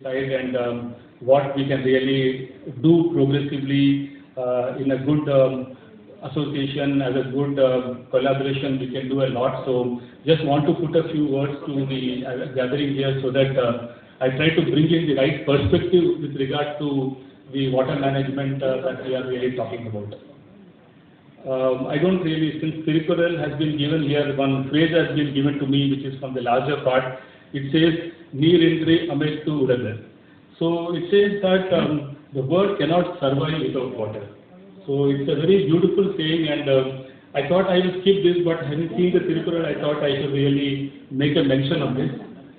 side and what we can really do progressively in a good association, as a good collaboration, we can do a lot. So just want to put a few words to the gathering here so that I try to bring in the right perspective with regard to the water management that we are really talking about. I don't really, since Tirupurel has been given here, one phrase has been given to me, which is from the larger part. It says, Neerindri Amettu Udadu. So it says that the world cannot survive without water. So it's a very beautiful saying, and I thought I will skip this, but having seen the Tirupurel, I thought I should really make a mention of this.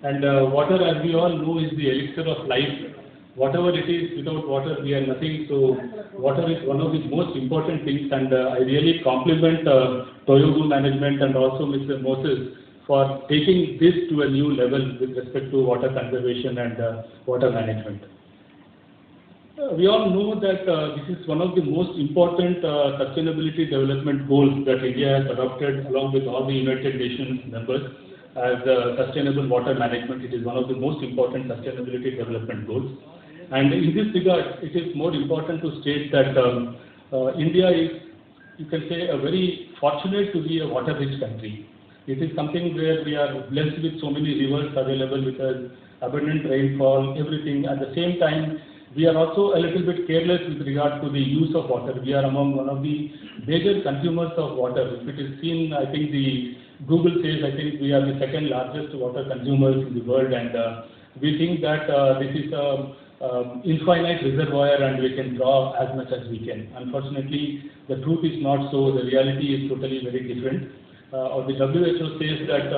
And water, as we all know, is the elixir of life. Whatever it is, without water we are nothing. So water is one of the most important things, and I really compliment Toyobo management and also Mr. Moses for taking this to a new level with respect to water conservation and water management. We all know that this is one of the most important sustainability development goals that India has adopted along with all the United Nations members as sustainable water management. It is one of the most important sustainability development goals. And in this regard, it is more important to state that India is, you can say, a very fortunate to be a water-rich country. It is something where we are blessed with so many rivers available with abundant rainfall, everything. At the same time, we are also a little bit careless with regard to the use of water. We are among one of the major consumers of water. If it is seen, I think the Google says, I think we are the second largest water consumers in the world, and we think that this is a infinite reservoir and we can draw as much as we can. Unfortunately, the truth is not so. The reality is totally very different. The WHO says that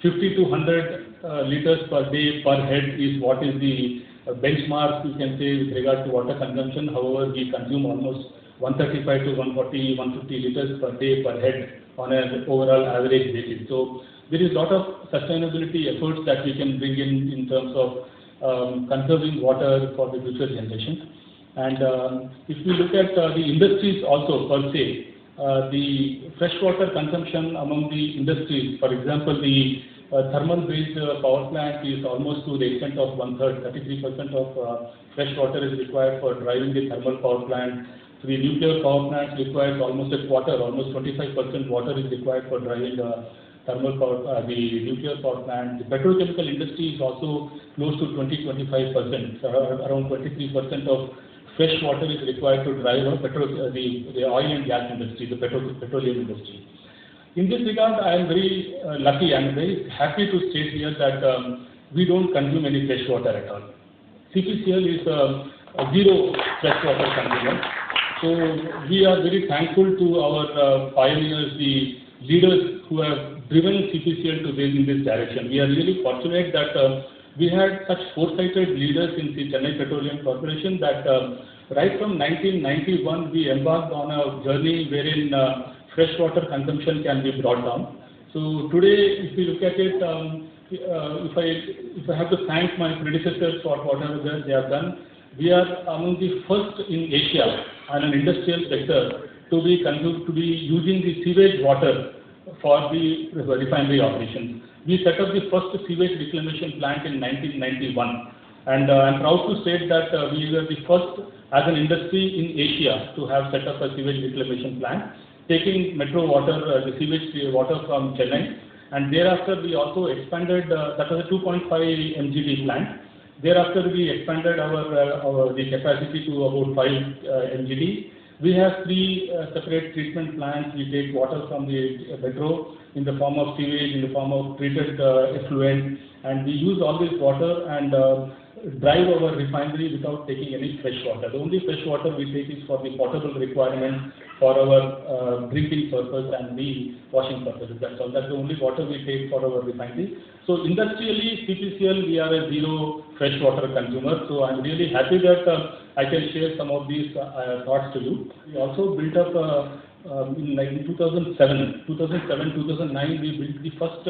50 to 100 liters per day per head is what is the benchmark, you can say, with regard to water consumption. However, we consume almost 135 to 140, 150 liters per day per head on an overall average basis. So there is a lot of sustainability efforts that we can bring in terms of conserving water for the future generations. And if we look at the industries also per se, the freshwater consumption among the industries, for example, the thermal-based power plant is almost to the extent of one-third, 33% of fresh water is required for driving the thermal power plant. So the nuclear power plants requires almost a quarter, almost 25% water is required for driving the thermal power, the nuclear power plant. The petrochemical industry is also close to 20-25%, around 23% of fresh water is required to drive the oil and gas industry, the petroleum industry. In this regard, I am very lucky and very happy to state here that we don't consume any fresh water at all. CPCL is a zero fresh water consumer. So we are very thankful to our pioneers, the leaders who have driven CPCL to this in this direction. We are really fortunate that we had such foresighted leaders in the Chennai Petroleum Corporation that right from 1991 we embarked on a journey wherein freshwater consumption can be brought down. So today, if we look at it, if I have to thank my predecessors for whatever they have done, we are among the first in Asia and an industrial sector to be using the sewage water for the refinery operations. We set up the first sewage reclamation plant in 1991, and I'm proud to state that we were the first as an industry in Asia to have set up a sewage reclamation plant, taking metro water, the sewage water from Chennai, and thereafter we also expanded, that was a 2.5 MGD plant. Thereafter we expanded the capacity to about 5 MGD. We have 3 separate treatment plants. We take water from the metro in the form of sewage, in the form of treated effluent, and we use all this water and drive our refinery without taking any fresh water. The only fresh water we take is for the potable requirement for our drinking purpose and the washing purposes. That's all. That's the only water we take for our refinery. So industrially, CPCL, we are a zero fresh water consumer. So I'm really happy that I can share some of these thoughts to you. We also built up in 2007, 2009, we built the first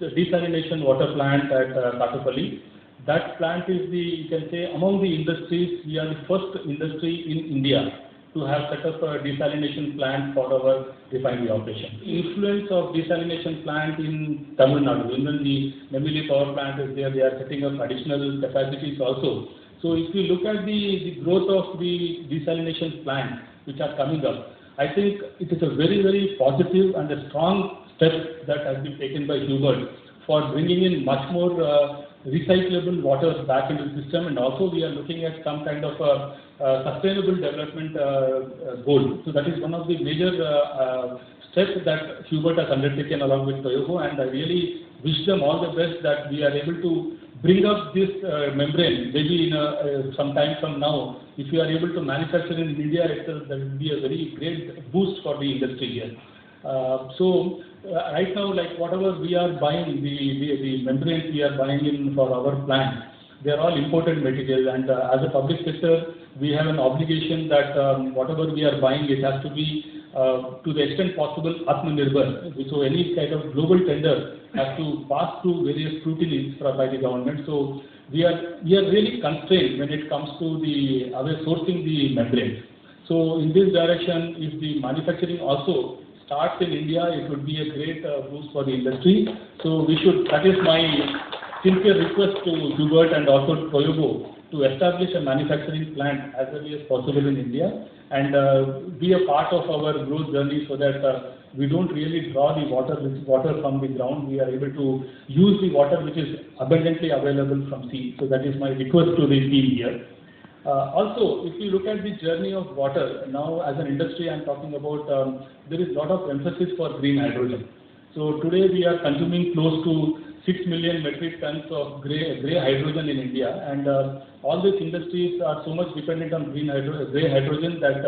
desalination water plant at Katupalli. That plant is you can say, among the industries, we are the first industry in India to have set up a desalination plant for our refinery operation. Influence of desalination plant in Tamil Nadu, even the Nemili power plant is there, they are setting up additional capacities also. So if you look at the growth of the desalination plant which are coming up, I think it is a very, very positive and a strong step that has been taken by Hubert for bringing in much more recyclable water back into the system, and also we are looking at some kind of sustainable development goal. So that is one of the major steps that Hubert has undertaken along with Toyobo, and I really wish them all the best that we are able to bring up this membrane maybe in some time from now. If we are able to manufacture in India itself, that will be a very great boost for the industry here. Right now, like whatever we are buying, the membranes we are buying in for our plant, they are all imported material, and as a public sector, we have an obligation that whatever we are buying, it has to be to the extent possible Atmanirbhar. So any kind of global tender has to pass through various scrutinies by the government. So we are really constrained when it comes to the sourcing the membranes. So in this direction, if the manufacturing also starts in India, it would be a great boost for the industry. So that is my sincere request to Hubert and also Toyobo to establish a manufacturing plant as early as possible in India and be a part of our growth journey so that we don't really draw the water from the ground. We are able to use the water which is abundantly available from sea. So that is my request to the team here. Also, if you look at the journey of water, now as an industry I am talking about, there is a lot of emphasis for green hydrogen. So today we are consuming close to 6 million metric tons of grey hydrogen in India, and all these industries are so much dependent on grey hydrogen that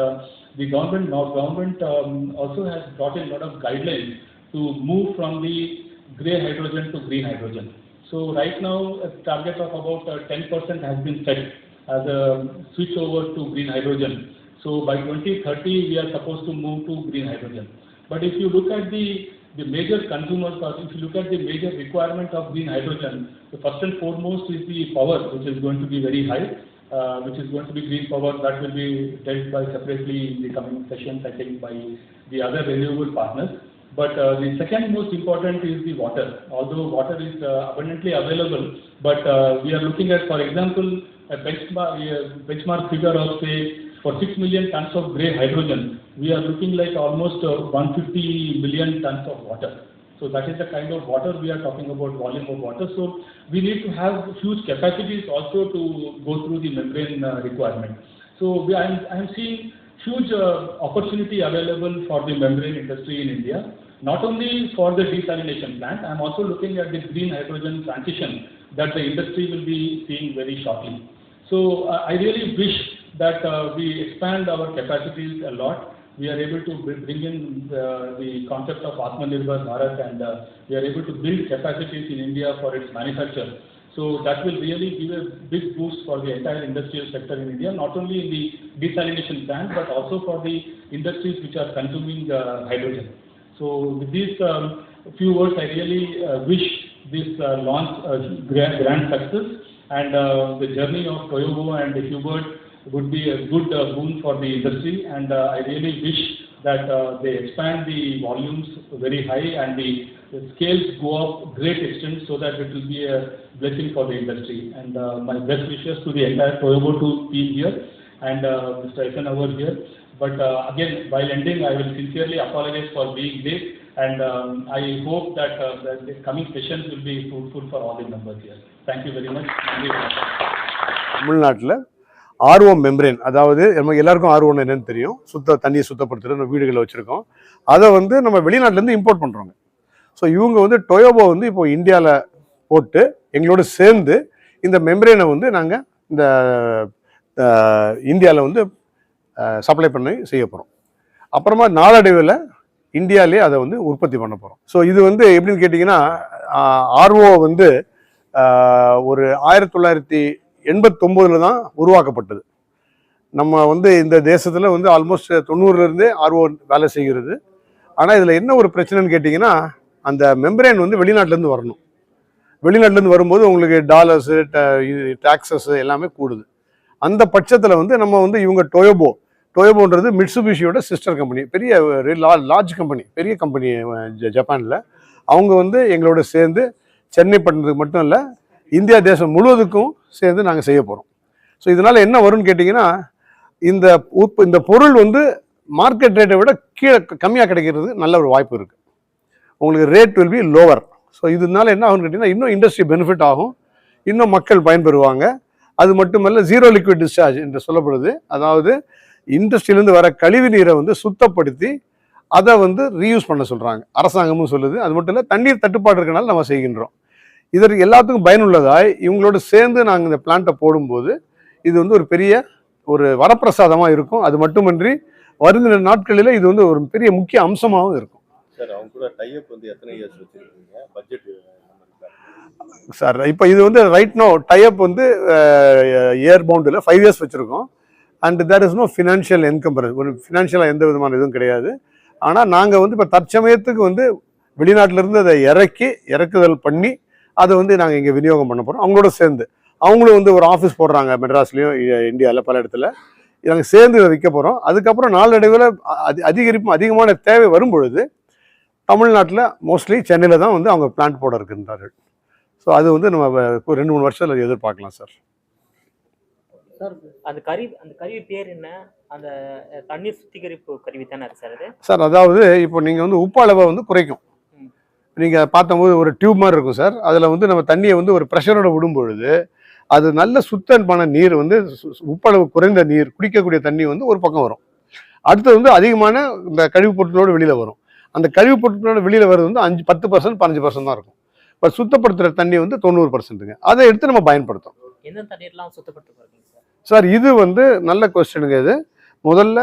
the government also has brought in a lot of guidelines to move from the grey hydrogen to green hydrogen. So right now a target of about 10% has been set as a switch over to green hydrogen. So by 2030 we are supposed to move to green hydrogen. But if you look at the major consumers, or if you look at the major requirement of green hydrogen, the first and foremost is the power, which is going to be very high, which is going to be green power that will be dealt by separately in the coming sessions, I think, by the other renewable partners. But the second most important is the water. Although water is abundantly available, but we are looking at, for example, a benchmark figure of say for 6 million tons of grey hydrogen, we are looking like almost 150 million tons of water. So that is the kind of water we are talking about, volume of water. So we need to have huge capacities also to go through the membrane requirement. So I am seeing huge opportunity available for the membrane industry in India, not only for the desalination plant. I am also looking at the green hydrogen transition that the industry will be seeing very shortly. So I really wish that we expand our capacities a lot. We are able to bring in the concept of Atmanirbhar Bharat, and we are able to build capacities in India for its manufacture. So that will really give a big boost for the entire industrial sector in India, not only in the desalination plant, but also for the industries which are consuming hydrogen. So with these few words, I really wish this launch grand success, and the journey of Toyobo and Hubert would be a good boon for the industry, and I really wish that they expand the volumes very high and the scales go up great extent so that it will be a blessing for the industry. And my best wishes to the entire Toyobo team here and Mr. Eisenhower here. But again, while ending, I will sincerely apologize for being late, and I hope that the coming sessions will be fruitful for all the members here. Thank you very much. தமிழ்நாட்டில் RO membrane, அதாவது நம்ம எல்லாருக்கும் ஆர்ஓன்னு என்னன்னு தெரியும், தண்ணியை சுத்தப்படுத்துகிற நம்ம வீடுகளில் வச்சுருக்கோம். அதை நம்ம வெளிநாட்டிலேருந்து இம்போர்ட் பண்ணுறோங்க. ஸோ இவங்க டொயோபோ இப்போ இந்தியாவில் போட்டு எங்களோட சேர்ந்து இந்த மெம்பரேனை நாங்கள் இந்த இந்தியாவில் சப்ளை பண்ணி செய்ய போகிறோம். அப்புறமா நாளடைவில் இந்தியாவிலே அதை உற்பத்தி பண்ண போகிறோம். ஸோ இது எப்படின்னு கேட்டிங்கன்னா, ஆர்ஓ ஒரு 1989 தான் உருவாக்கப்பட்டது. நம்ம இந்த தேசத்தில் ஆல்மோஸ்ட் 90லேருந்தே ஆர்ஓ வேலை செய்கிறது. ஆனால் இதில் என்ன ஒரு பிரச்சனைன்னு கேட்டிங்கன்னா, அந்த மெம்பரேன் வெளிநாட்டிலேருந்து வரணும். வெளிநாட்டிலேருந்து வரும்போது உங்களுக்கு டாலர்ஸு, டாக்ஸஸ் எல்லாமே கூடுது. அந்த பட்சத்தில் நம்ம இவங்க டொயோபோ டொயோபோன்றது மிட்சுபிஷியோட சிஸ்டர் கம்பெனி, பெரிய லார்ஜ் கம்பெனி, பெரிய கம்பெனி ஜப்பானில். அவங்க வந்து எங்களோட சேர்ந்து சென்னை பட்டணத்துக்கு மட்டும் இல்லை, இந்தியா தேசம் முழுவதுக்கும் சேர்ந்து நாங்கள் செய்ய போகிறோம். ஸோ இதனால் என்ன வரும்னு கேட்டிங்கன்னா, இந்த பொருள் வந்து மார்க்கெட் ரேட்டை விட கீழே கம்மியாக கிடைக்கிறது நல்ல ஒரு வாய்ப்பு இருக்குது. உங்களுக்கு rate will be lower. So இதனால என்ன ஆகும்னு கேட்டிங்கன்னா, இன்னும் இண்டஸ்ட்ரி பெனிஃபிட் ஆகும், இன்னும் மக்கள் பயன்பெறுவாங்க. அது மட்டுமல்ல, ஜீரோ லிக்விட் டிஸ்சார்ஜ் என்று சொல்லப்படுது. அதாவது இண்டஸ்ட்ரியிலேருந்து வர கழிவு நீரை வந்து சுத்தப்படுத்தி அதை வந்து ரீயூஸ் பண்ண சொல்கிறாங்க, அரசாங்கமும் சொல்லுது. அது மட்டும் இல்லை, தண்ணீர் தட்டுப்பாடு இருக்கனால நம்ம செய்கின்றோம். இதற்கு எல்லாத்துக்கும் பயனுள்ளதாய் இவங்களோட சேர்ந்து நாங்கள் இந்த பிளான்ட்டை போடும்போது இது வந்து ஒரு பெரிய ஒரு வரப்பிரசாதமாக இருக்கும். அது மட்டுமின்றி வருகிற நாட்களில் இது வந்து ஒரு பெரிய முக்கிய அம்சமாகவும் இருக்கும். சார், அவங்க கூட டைப் வந்து எத்தனை இயர்ஸ் வச்சிருக்கீங்க? பட்ஜெட் சார், இப்போ இது வந்து ரைட் நோ டைப் வந்து இயர் பவுண்டில் 5 இயர்ஸ் வச்சுருக்கோம். And there is no financial encumbrance. ஒரு ஃபினான்ஷியலாக எந்த விதமான இதுவும் கிடையாது. ஆனால் நாங்கள் வந்து இப்போ தற்சமயத்துக்கு வந்து வெளிநாட்டிலேருந்து அதை இறக்குதல் பண்ணி அதை வந்து நாங்கள் இங்கே விநியோகம் பண்ண போகிறோம். அவங்களோட சேர்ந்து அவங்களும் வந்து ஒரு ஆஃபீஸ் போடுறாங்க மெட்ராஸ்லேயும் இந்தியாவில் பல இடத்துல. நாங்கள் சேர்ந்து இதை விற்க போகிறோம். அதுக்கப்புறம் நாளடைவில் அதிகமான தேவை வரும் பொழுது தமிழ்நாட்டில் மோஸ்ட்லி சென்னையில் தான் வந்து அவங்க பிளான்ட் போட இருக்கின்றார்கள். ஸோ அது வந்து நம்ம 2-3 வருஷத்தில் எதிர்பார்க்கலாம் சார். சார், அந்த கருவி பேர் என்ன? அந்த தண்ணீர் சுத்திகரிப்பு கருவி தானே அது சார்? அது சார், அதாவது இப்போ நீங்கள் வந்து உப்பு அளவை வந்து குறைக்கும். நீங்கள் பார்த்தம்போது ஒரு டியூப் மாதிரி இருக்கும் சார். அதில் வந்து நம்ம தண்ணியை வந்து ஒரு ப்ரெஷரோட விடும் பொழுது அது நல்ல சுத்தமான நீர் வந்து உப்பளவு குறைந்த நீர் குடிக்கக்கூடிய தண்ணி வந்து ஒரு பக்கம் வரும். அடுத்தது வந்து அதிகமான இந்த கழிவுப் பொருட்களோடு வெளியில் வரும். அந்த கழிவுப் பொருட்களோட வெளியில் வர்றது வந்து 10%, 15% தான் இருக்கும். இப்போ சுத்தப்படுத்துகிற தண்ணி வந்து 90%ங்க. அதை எடுத்து நம்ம பயன்படுத்தோம். எந்த தண்ணீர்லாம் சுத்தப்படுத்த சார், இது வந்து நல்ல கொஸ்டினுங்க. இது முதல்ல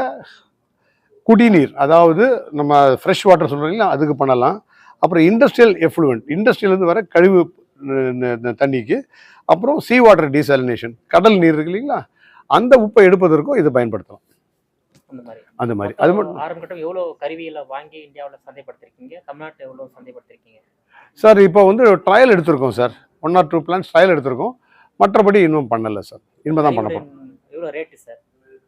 குடிநீர், அதாவது நம்ம ஃப்ரெஷ் வாட்டர் சொல்கிறீங்களா, அதுக்கு பண்ணலாம். அப்புறம் இண்டஸ்ட்ரியல் எஃப்ளூவன்ட், இண்டஸ்ட்ரியிலேருந்து வர கழிவு தண்ணிக்கு. அப்புறம் சீ வாட்டர் டீசாலினேஷன், கடல் நீர் இருக்கு இல்லைங்களா, அந்த உப்பை எடுப்பதற்கும் இது பயன்படுத்தலாம். அந்த மாதிரி அது மட்டும். ஆரம்பகட்டம் எவ்வளோ கருவிகளை வாங்கி இந்தியாவில் சந்தைப்படுத்திருக்கீங்க? தமிழ்நாட்டில் எவ்வளோ சந்தைப்படுத்திருக்கீங்க சார்? இப்போ வந்து ட்ரையல் எடுத்திருக்கோம் சார். 1 or 2 பிளான்ஸ் ட்ரையல் எடுத்திருக்கோம். மற்றபடி இன்னும் பண்ணலை சார். இனிமே தான் பண்ண போகிறோம். எவ்வளோ ரேட்டு சார்?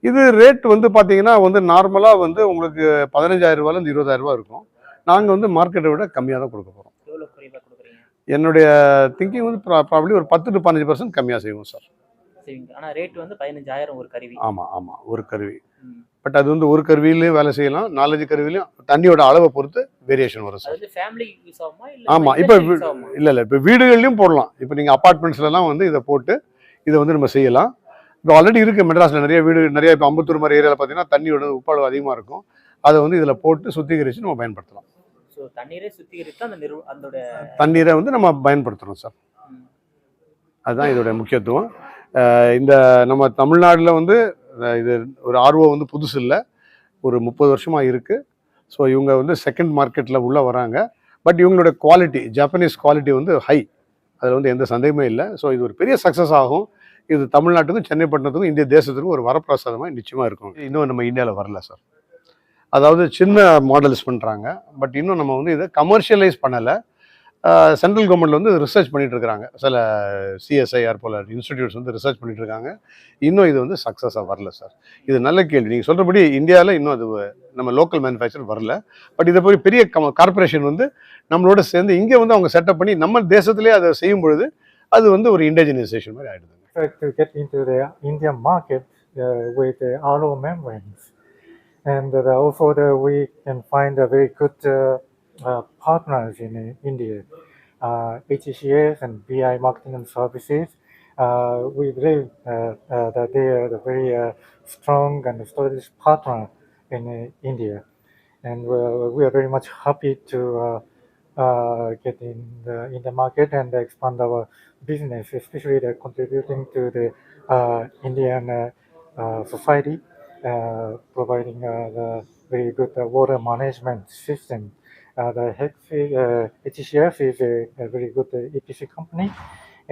இது ரேட் வந்து பார்த்தீங்கன்னா வந்து நார்மலாக வந்து உங்களுக்கு 15,000 ரூபாயிலேருந்து 20,000 ரூபா இருக்கும். நாங்கள் வந்து மார்க்கெட்டை விட கம்மியாக தான் கொடுக்க போகிறோம். எவ்வளோ குறைவாக கொடுக்குறீங்க? என்னுடைய திங்கிங் வந்து ப்ராபப்ளி ஒரு 10 to 15% கம்மியாக செய்வோம் சார். சரிங்க. ஆனால் ரேட் வந்து 15,000 ஒரு கருவி. ஆமாம், ஒரு கருவி. பட் அது வந்து ஒரு கருவியிலையும் வேலை செய்யலாம், 4-5 கருவிலையும் தண்ணியோட அளவை பொறுத்து வேரியேஷன் வரும் சார். ஃபேமிலி யூஸ் ஆகுமா? ஆமாம், இப்போ இல்லை இப்போ வீடுகள்லையும் போடலாம். இப்போ நீங்கள் அப்பார்ட்மெண்ட்ஸ்லாம் வந்து இதை போட்டு இதை வந்து நம்ம செய்யலாம். இப்போ ஆல்ரெடி இருக்குது மெட்ராஸில் நிறைய வீடு, நிறைய இப்போ அம்பத்தூர் மாதிரி ஏரியாவில் பார்த்தீங்கன்னா தண்ணியோட உப்பளவு அதிகமாக இருக்கும். அதை வந்து இதில் போட்டு சுத்திகரித்து நம்ம பயன்படுத்தலாம். ஸோ தண்ணீரை சுத்திகரித்து அந்த தண்ணீரை வந்து நம்ம பயன்படுத்துகிறோம் சார். அதுதான் இதோட முக்கியத்துவம். இந்த நம்ம தமிழ்நாட்டில் வந்து இது ஒரு ஆர்வம் வந்து புதுசு இல்லை, ஒரு 30 வருஷமாக இருக்குது. ஸோ இவங்க வந்து செகண்ட் மார்க்கெட்டில் உள்ளே வராங்க. பட் இவங்களோட குவாலிட்டி, ஜப்பனீஸ் குவாலிட்டி வந்து ஹை, அதில் வந்து எந்த சந்தேகமே இல்லை. ஸோ இது ஒரு பெரிய சக்ஸஸ் ஆகும். இது தமிழ்நாட்டுக்கும் சென்னை பட்டணத்துக்கும் இந்திய தேசத்துக்கும் ஒரு வரப்பிரசாதமாக நிச்சயமாக இருக்கும். இன்னும் நம்ம இந்தியாவில் வரல சார். அதாவது சின்ன மாடல்ஸ் பண்ணுறாங்க, பட் இன்னும் நம்ம வந்து இதை கமர்ஷியலைஸ் பண்ணலை. சென்ட்ரல் கவர்மெண்ட்டில் வந்து ரிசர்ச் பண்ணிகிட்டு இருக்கிறாங்க. சில சிஎஸ்ஐஆர் போல இன்ஸ்டிடியூட்ஸ் வந்து ரிசர்ச் பண்ணிகிட்டு இருக்காங்க. இன்னும் இது வந்து சக்ஸஸாக வரல சார். இது நல்ல கேள்வி. நீங்கள் சொல்கிறபடி இந்தியாவில் இன்னும் அது நம்ம லோக்கல் மேனுஃபேக்சர் வரல. பட் இதை போய் பெரிய கார்பரேஷன் வந்து நம்மளோட சேர்ந்து இங்கே வந்து அவங்க செட்டப் பண்ணி நம்ம தேசத்துலேயே அதை செய்யும் பொழுது அது வந்து ஒரு இண்டிஜினைசேஷன் மாதிரி ஆகிடுது. To get into the Indian market with the RO membranes, and also we can find a very good partners in India, HECS and BI Marketing and Services. We believe that they are a very strong and established partner in India, and we are very much happy to get in the market and expand our business, especially contributing to the Indian society, providing the very good water management system. The HECS is a very good EPC company,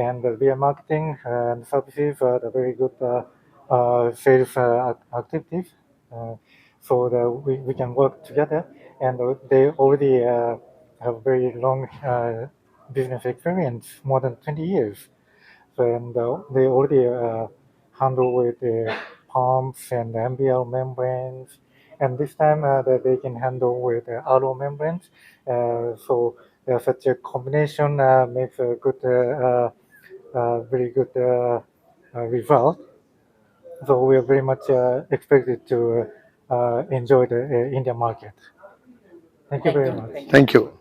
and the BI Marketing and Services are the very good sales activities. So that we can work together, and they already have very long business experience, more than 20 years. So, and they already handle with the pumps and MBL membranes. And this time that they can handle with RO membranes. So such a combination makes a good, very good result. So we are very much expected to enjoy the Indian market. Thank you very much. Thank you.